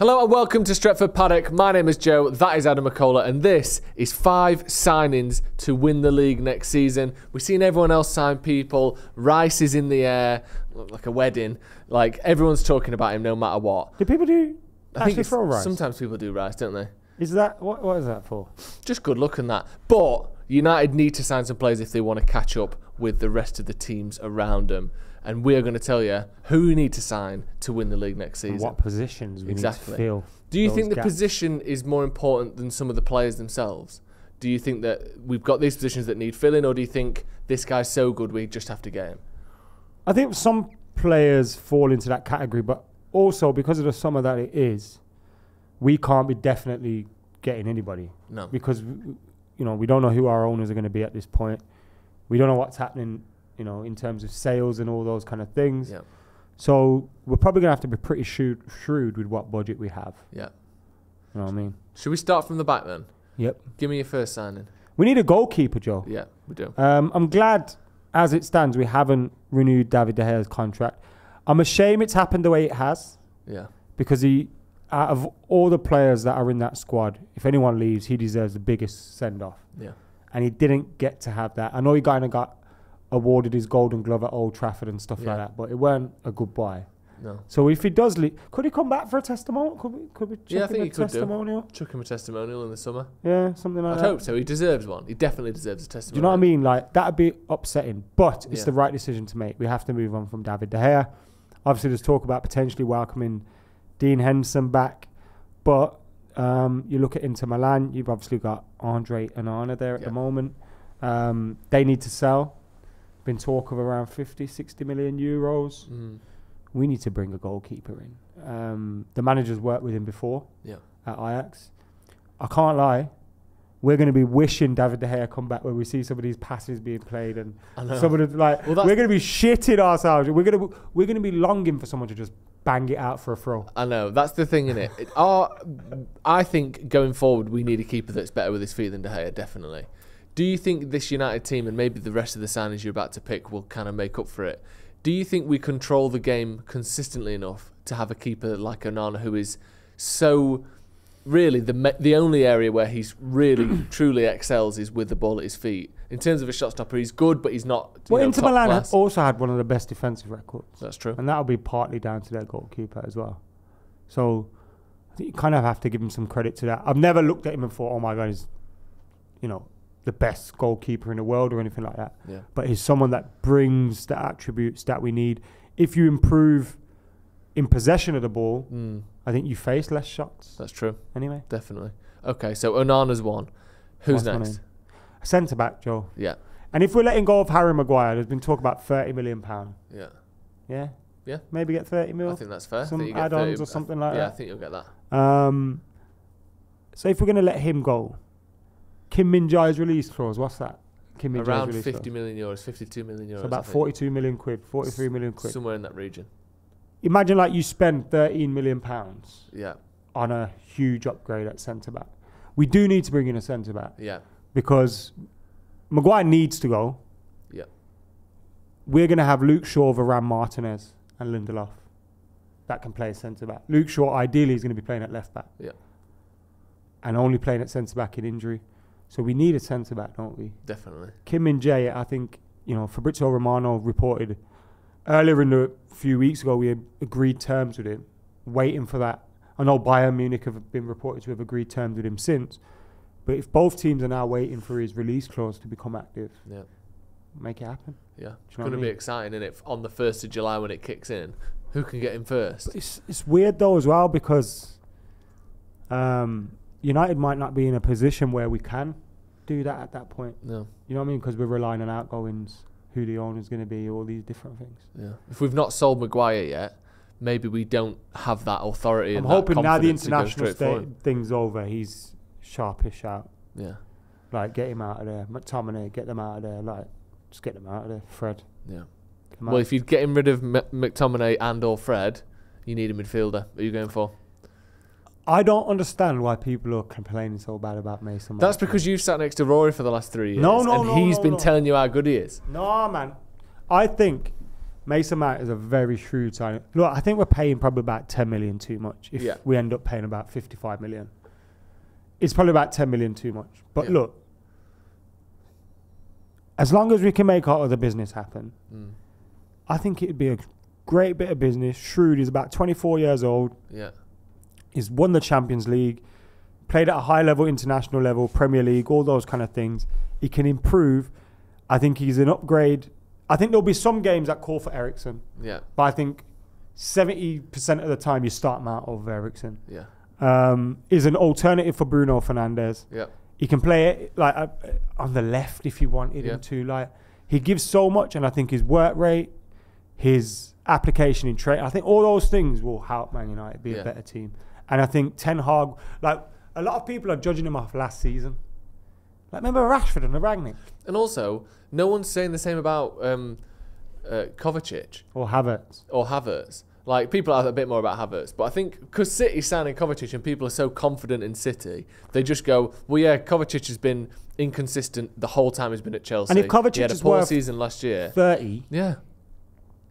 Hello and welcome to Stretford Paddock. My name is Joe, that is Adam McCullough, and this is 5 signings to win the league next season. We've seen everyone else sign people. Rice is in the air, like a wedding. Like, everyone's talking about him no matter what. Do people do I think throw Rice? Sometimes people do Rice, don't they? Is that, what is that for? Just good luck in that. But United need to sign some players if they want to catch up with the rest of the teams around them. And we are going to tell you who we need to sign to win the league next season. And what positions we need to fill. Do you think the position is more important than some of the players themselves? Do you think that we've got these positions that need filling, or do you think this guy's so good we just have to get him? I think some players fall into that category, but also because of the summer that it is, we can't be definitely getting anybody. No. Because, we don't know who our owners are going to be at this point. We don't know what's happening, in terms of sales and all those kind of things. Yeah. So we're probably going to have to be pretty shrewd with what budget we have. Yeah. You know what I mean? Should we start from the back then? Yep. Give me your first signing. We need a goalkeeper, Joe. Yeah, we do. I'm glad, as it stands, we haven't renewed David De Gea's contract. I'm ashamed it's happened the way it has. Yeah. Because out of all the players that are in that squad, if anyone leaves, he deserves the biggest send-off. Yeah. And he didn't get to have that. I know he kind of got awarded his Golden Glove at Old Trafford and stuff like that, but it weren't a good buy. No. So if he does leave, could he come back for a testimonial? Could we I chuck think him he a could testimonial? Chuck him a testimonial in the summer. Yeah, something like that. I'd hope so. He deserves one. He definitely deserves a testimonial. Do you know what I mean? Like, that'd be upsetting, but it's the right decision to make. We have to move on from David De Gea. Obviously, there's talk about potentially welcoming Dean Henderson back, but you look at Inter Milan, you've obviously got Andre Onana there at the moment. They need to sell. Been talk of around 50, 60 million euros. We need to bring a goalkeeper in. The manager's worked with him before at Ajax. I can't lie. We're going to be wishing David De Gea come back when we see some of these passes being played and some of the, we're going to be shitting ourselves. We're going to be longing for someone to just bang it out for a throw. I know, that's the thing, innit? I think going forward we need a keeper that's better with his feet than De Gea, definitely. Do you think this United team and maybe the rest of the signings you're about to pick will kind of make up for it? Do you think we control the game consistently enough to have a keeper like Onana, who is so really the only area where he's really truly excels is with the ball at his feet? In terms of a shot stopper, he's good, but he's not. Well, Inter Milan also had one of the best defensive records. That's true, and that'll be partly down to their goalkeeper as well. So I think you kind of have to give him some credit to that. I've never looked at him and thought, "Oh my God, he's the best goalkeeper in the world," or anything like that. Yeah. But he's someone that brings the attributes that we need. If you improve in possession of the ball, I think you face less shots. That's true. Anyway. Definitely. Okay, so Onana's one. Who's next? Centre-back, Joe. Yeah. And if we're letting go of Harry Maguire, there's been talk about £30 million. Yeah. Yeah? Yeah. Maybe get 30 mil? I think that's fair. Some add-ons or something like that. Yeah, I think you'll get that. So if we're going to let him go, Min-Jae's release clause, what's that? Around 50 million euros, 52 million euros. So about 42 million quid, 43 million quid. Somewhere in that region. Imagine you spend £13 million on a huge upgrade at centre-back. We do need to bring in a centre-back. Yeah. Because Maguire needs to go. Yeah. We're going to have Luke Shaw, Varane, Martinez and Lindelof that can play centre-back. Luke Shaw ideally is going to be playing at left-back. Yeah. And only playing at centre-back in injury. So we need a centre-back, don't we? Definitely. Min-Jae, I think, Fabrizio Romano reported earlier in the few weeks ago, we had agreed terms with him, waiting for that. I know Bayern Munich have been reported to have agreed terms with him since. But if both teams are now waiting for his release clause to become active, make it happen. Yeah. It's going to be exciting, isn't it? On the 1st of July when it kicks in, who can get him first? It's weird though as well because United might not be in a position where we can do that at that point. No. You know what I mean? Because we're relying on outgoings, who the owner's going to be, all these different things. Yeah. If we've not sold Maguire yet, maybe we don't have that authority. I'm and hoping that now the international thing's over, he's sharpish out. Yeah. Get him out of there. McTominay, get them out of there. Just get them out of there. Fred. Yeah. Well, if you're getting rid of McTominay and or Fred, you need a midfielder. What are you going for? I don't understand why people are complaining so bad about Mason Mount. That's because you've sat next to Rory for the last 3 years. No, and he's been telling you how good he is. No, man. I think Mason Mount is a very shrewd signing. Look, I think we're paying probably about 10 million too much. If we end up paying about 55 million, it's probably about 10 million too much. But look, as long as we can make our other business happen, I think it'd be a great bit of business. Shrewd is about 24 years old. Yeah, he's won the Champions League, played at a high level, international level, Premier League, all those kind of things. He can improve. I think he's an upgrade. I think there'll be some games that call for Eriksen. Yeah. But I think 70% of the time you start him out over Eriksen. Yeah. Is an alternative for Bruno Fernandes. Yeah. He can play it like on the left if you wanted him to. Like, he gives so much, and I think his work rate, his application in trade, I think all those things will help Man United be a better team. And I think Ten Hag, like, a lot of people are judging him off last season. Like, remember Rashford and the Rangnick? And also, no one's saying the same about Kovacic. Or Havertz. Like, people are a bit more about Havertz. But I think because City's signing Kovacic and people are so confident in City, they just go, well, yeah, Kovacic has been inconsistent the whole time he's been at Chelsea. And if Kovacic he had a is poor worth season last year. 30, yeah,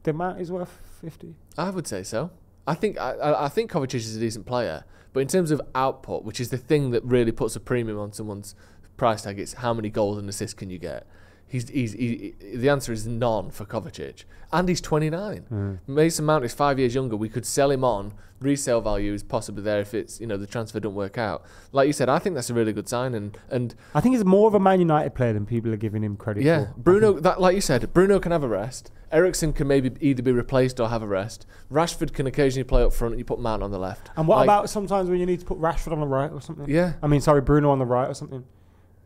the Mount is worth 50. I would say so. I think Kovacic is a decent player. But in terms of output, which is the thing that really puts a premium on someone's price tag, it's how many goals and assists can you get. The answer is none for Kovacic. And he's 29. Mason Mount is 5 years younger. We could sell him on. Resale value is possibly there if it's, the transfer don't work out. Like you said, I think that's a really good sign. And I think he's more of a Man United player than people are giving him credit for. Yeah, Bruno, like you said, Bruno can have a rest. Eriksen can maybe either be replaced or have a rest. Rashford can occasionally play up front and you put Mount on the left. And what about sometimes when you need to put Rashford on the right or something? Yeah. Bruno on the right or something.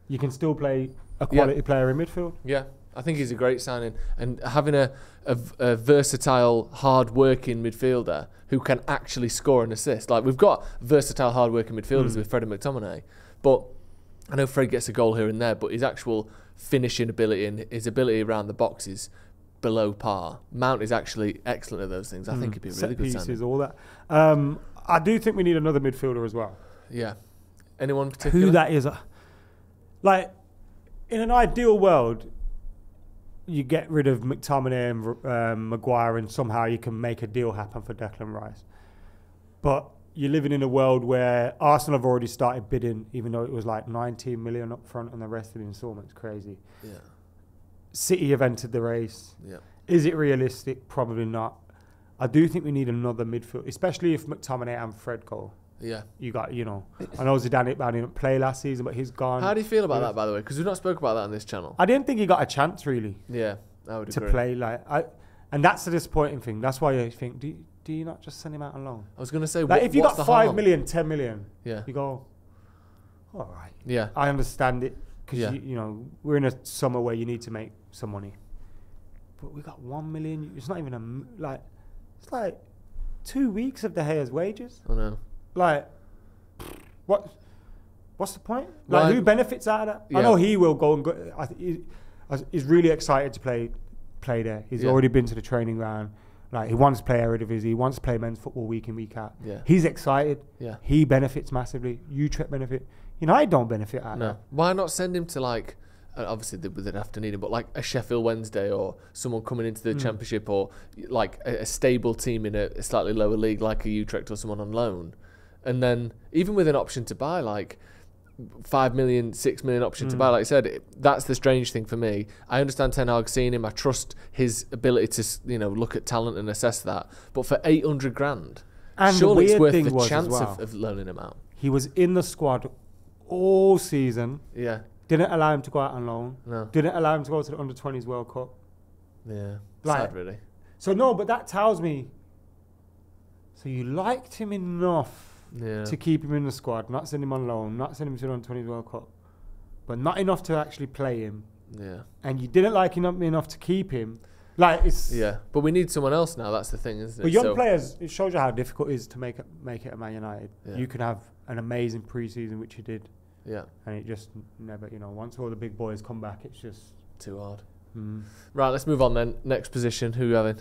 You can still play a quality player in midfield. Yeah, I think he's a great signing. And having a versatile, hard-working midfielder who can actually score and assist. Like, we've got versatile, hard-working midfielders with Fred and McTominay. But I know Fred gets a goal here and there, but his actual finishing ability and his ability around the box is below par. Mount is actually excellent at those things. I think it'd be a really good signing. All that. I do think we need another midfielder as well. Yeah. Anyone particular? Who that is? Like, in an ideal world, you get rid of McTominay and Maguire and somehow you can make a deal happen for Declan Rice. But you're living in a world where Arsenal have already started bidding, even though it was like 19 million up front and the rest of the installments crazy. Yeah. City have entered the race. Yeah. Is it realistic? Probably not. I do think we need another midfield, especially if McTominay and Fred go. Yeah. You got, I know Zidane didn't play last season, but he's gone. How do you feel about that, by the way? Because we've not spoke about that on this channel. I didn't think he got a chance, really. Yeah, I would agree. To play. And that's the disappointing thing. That's why I think, do you not just send him out on loan? I was going to say, if you got 5 million, 10 million, you go, all right. Yeah. I understand it. Because, we're in a summer where you need to make some money. But we got 1 million. It's not even it's like 2 weeks of De Gea's wages. I know. Like, what's the point? Like, who benefits out of that? Yeah. I know he will go and go. I think he's really excited to play there. He's already been to the training ground. Like, he wants to play Eredivisie. He wants to play men's football week in, week out. Yeah. He's excited. Yeah. He benefits massively. Utrecht benefit. United don't benefit out of that. Why not send him to, like, obviously they'd have to need him, but like a Sheffield Wednesday or someone coming into the Championship, or like a stable team in a slightly lower league like a Utrecht or someone on loan. And then even with an option to buy, like 5 million, 6 million option to buy, like I said, that's the strange thing for me. I understand Ten Hag seeing him. I trust his ability to, look at talent and assess that. But for 800 grand, and surely it's worth the chance of loaning him out. He was in the squad all season. Yeah. Didn't allow him to go out on loan. No. Didn't allow him to go to the Under-20s World Cup. Yeah. Sad, really. So, no, but that tells me, so you liked him enough to keep him in the squad, not send him on loan, not send him to the Under-20s World Cup, but not enough to actually play him. Yeah. And you didn't like him enough to keep him. Like, it's... Yeah, but we need someone else now. That's the thing, isn't it? But young players, it shows you how difficult it is to make it at Man United. Yeah. You can have an amazing pre-season, which you did. Yeah. And it just never, once all the big boys come back, it's just... Too hard. Right, let's move on then. Next position, who are you having?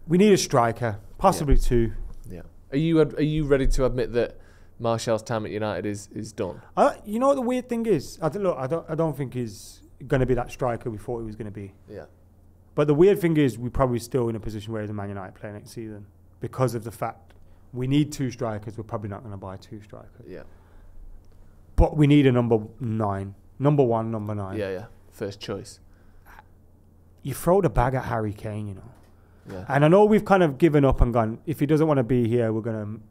We need a striker, possibly two. Yeah. Are you ready to admit that Martial's time at United is done? You know what the weird thing is? I don't think he's going to be that striker we thought he was going to be. Yeah. But the weird thing is, we're probably still in a position where the Man United play next season because of the fact we need 2 strikers. We're probably not going to buy 2 strikers. Yeah. But we need a number 9. Number 1, number 9. Yeah. First choice. You throw the bag at Harry Kane, you know. Yeah. And I know we've kind of given up and gone, if he doesn't want to be here, we're going to...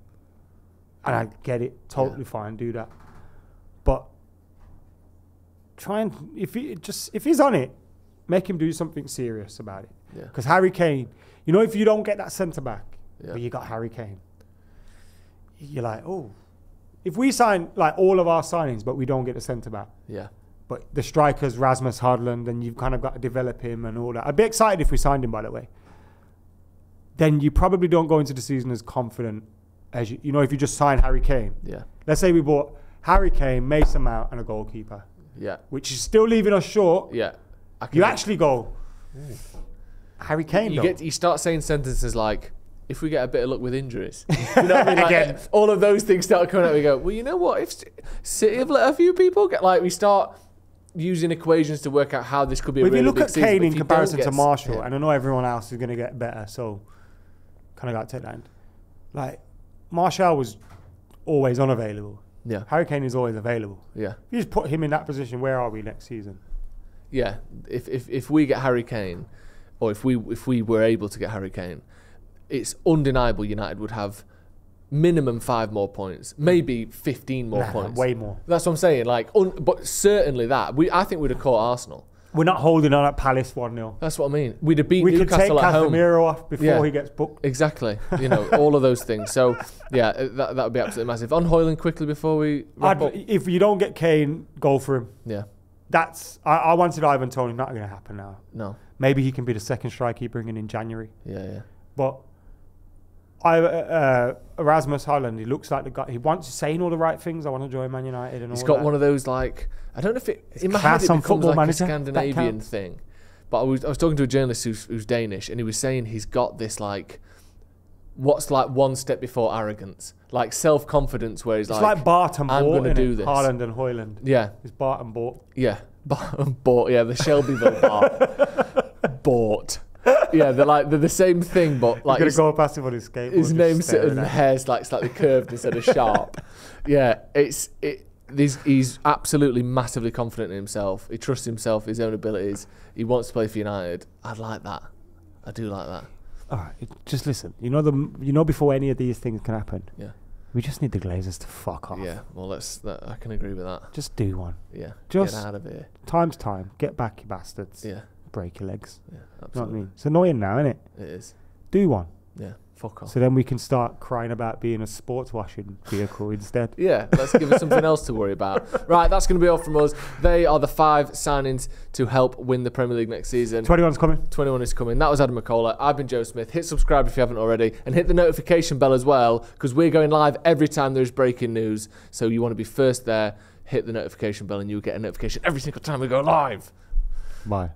And I get it. Totally fine. Do that. But try and... If he's on it, make him do something serious about it. Yeah. Because Harry Kane... You know, if you don't get that centre-back, but you got Harry Kane, you're like, oh... If we sign, like, all of our signings, but we don't get a centre-back... Yeah. But the striker's Rasmus Hojlund, and you've kind of got to develop him and all that. I'd be excited if we signed him, by the way. Then you probably don't go into the season as confident as you know, if you just sign Harry Kane. Yeah. Let's say we bought Harry Kane, Mason Mount, and a goalkeeper. Yeah. Which is still leaving us short. Yeah. You actually go, Harry Kane, you start saying sentences like, if we get a bit of luck with injuries. You know what I mean? Like, again, all of those things start coming out. We go, well, you know what? If City have let a few people get... Like, we start using equations to work out how this could be a really big season. If you look at Kane in comparison to Marshall, and I know everyone else is going to get better, so kind of got to take that end. Like, Marshall was always unavailable. Yeah. Harry Kane is always available. Yeah. If you just put him in that position, where are we next season? Yeah. If we get Harry Kane, or if we were able to get Harry Kane, it's undeniable United would have minimum 5 more points, maybe 15 more points. Way more. That's what I'm saying. Like, but certainly that. I think we'd have caught Arsenal. We're not holding on at Palace 1-0. That's what I mean. We'd have beat Newcastle at home. We could take Casemiro off before he gets booked. Exactly. You know, all of those things. So, yeah, that would be absolutely massive. On Hojlund quickly before we wrap up. If you don't get Kane, go for him. Yeah. I wanted Ivan Toney. Not going to happen now. No. Maybe he can be the second striker you bring in January. Yeah. But Rasmus Hojlund, he looks like the guy. He wants saying all the right things. I want to join Man United and all that. He's got one of those, like, I don't know if in my head it becomes like a Scandinavian thing. But I was talking to a journalist who's Danish, and he was saying he's got this, like, what's like one step before arrogance, like self-confidence, where he's like Bart and Bort, I'm going to do this. Haaland and Hojlund. Yeah. It's Bart and Bort. Yeah. Bart and Bort. Yeah, the Shelbyville Bart. Bort. Yeah, they're the same thing, but like he's gonna go past him on his skateboard. His name's and the hair's like slightly curved instead of sharp. Yeah, he's absolutely massively confident in himself. He trusts himself, his own abilities. He wants to play for United. I'd like that. I do like that. All right, just listen. You know, before any of these things can happen. Yeah. We just need the Glazers to fuck off. Yeah, well, I can agree with that. Just do one. Yeah, just get out of here. Time's time. Get back, you bastards. Yeah. Break your legs. Yeah, absolutely. You know what I mean? It's annoying now, isn't it? It is. Do one. Yeah, fuck off. So then we can start crying about being a sports washing vehicle instead. Yeah, let's give us something else to worry about. Right, that's going to be all from us. They are the 5 signings to help win the Premier League next season. 21's coming. 21 is coming. That was Adam McCullough. I've been Joe Smith. Hit subscribe if you haven't already, and hit the notification bell as well, because we're going live every time there's breaking news. So you want to be first there. Hit the notification bell, and you'll get a notification every single time we go live. Bye.